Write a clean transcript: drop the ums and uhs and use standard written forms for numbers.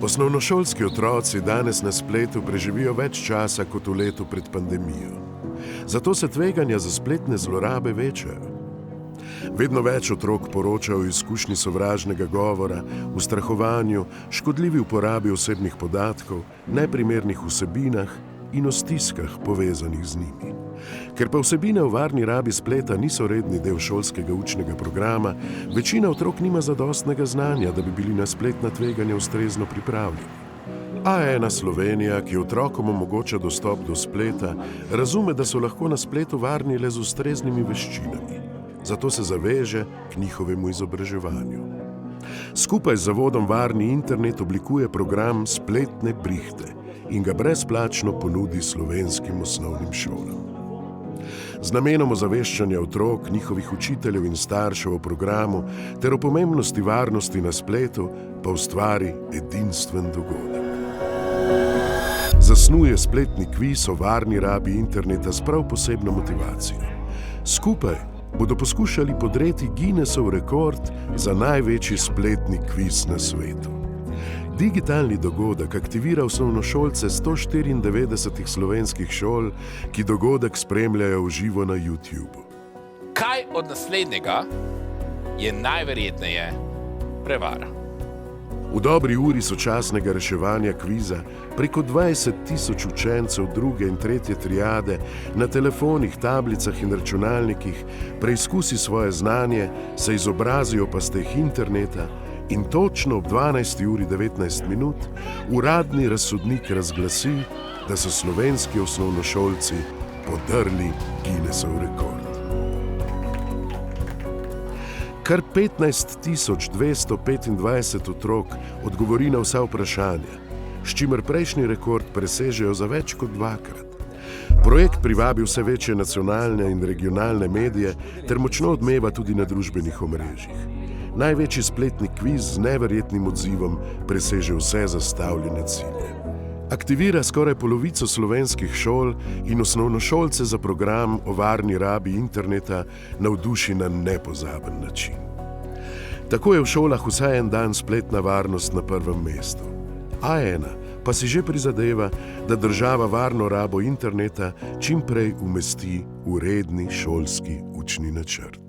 Osnovnošolski otroci danes na spletu preživijo več časa kot v letu pred pandemijo. Zato se tveganja za spletne zlorabe večajo. Vedno več otrok poroča o izkušnji sovražnega govora, ustrahovanju, škodljivi uporabi osebnih podatkov, neprimernih vsebinah in o stiskah povezanih z njimi. Ker pa vsebine o varni rabi spleta niso redni del šolskega učnega programa, večina otrok nima zadostnega znanja, da bi bili na spletna tveganja ustrezno pripravljeni. A1 Slovenija, ki otrokom omogoča dostop do spleta, razume, da so lahko na spletu varni le z ustreznimi veščinami. Zato se zaveže k njihovemu izobraževanju. Skupaj z Zavodom Varni internet oblikuje program Spletne brihte in ga brezplačno ponudi slovenskim osnovnim šolam. Z namenom ozaveščanja otrok, njihovih učiteljev in staršev o programu ter o pomembnosti varnosti na spletu pa ustvari edinstven dogodek. Zasnuje spletni kviz o varni rabi interneta s prav posebno motivacijo. Skupaj bodo poskušali podreti Guinnessov rekord za največji spletni kviz na svetu. Digitalni dogodek aktivira osnovnošolce 194 slovenskih šol, ki dogodek spremljajo v živo na YouTubu. Kaj od naslednjega je najverjetneje prevara? V dobri uri sočasnega reševanja kviza preko 20.000 učencev druge in tretje triade na telefonih, tablicah in računalnikih preizkusi svoje znanje, se izobrazijo pa steh interneta in točno ob 12:19 uradni razsodnik razglasi, da so slovenski osnovnošolci podrli Guinnessov rekord. Kar 15.225 otrok odgovori na vsa vprašanja, s čimer prejšnji rekord presežejo za več kot dvakrat. Projekt privabi vse večje nacionalne in regionalne medije ter močno odmeva tudi na družbenih omrežjih. Največji spletni kviz z neverjetnim odzivom preseže vse zastavljene cilje. Aktivira skoraj polovico slovenskih šol in osnovnošolce za program o varni rabi interneta navduši na nepozaben način. Tako je v šolah vsaj en dan spletna varnost na prvem mestu. A1 pa si že prizadeva, da država varno rabo interneta čim prej umesti v redni šolski učni načrt.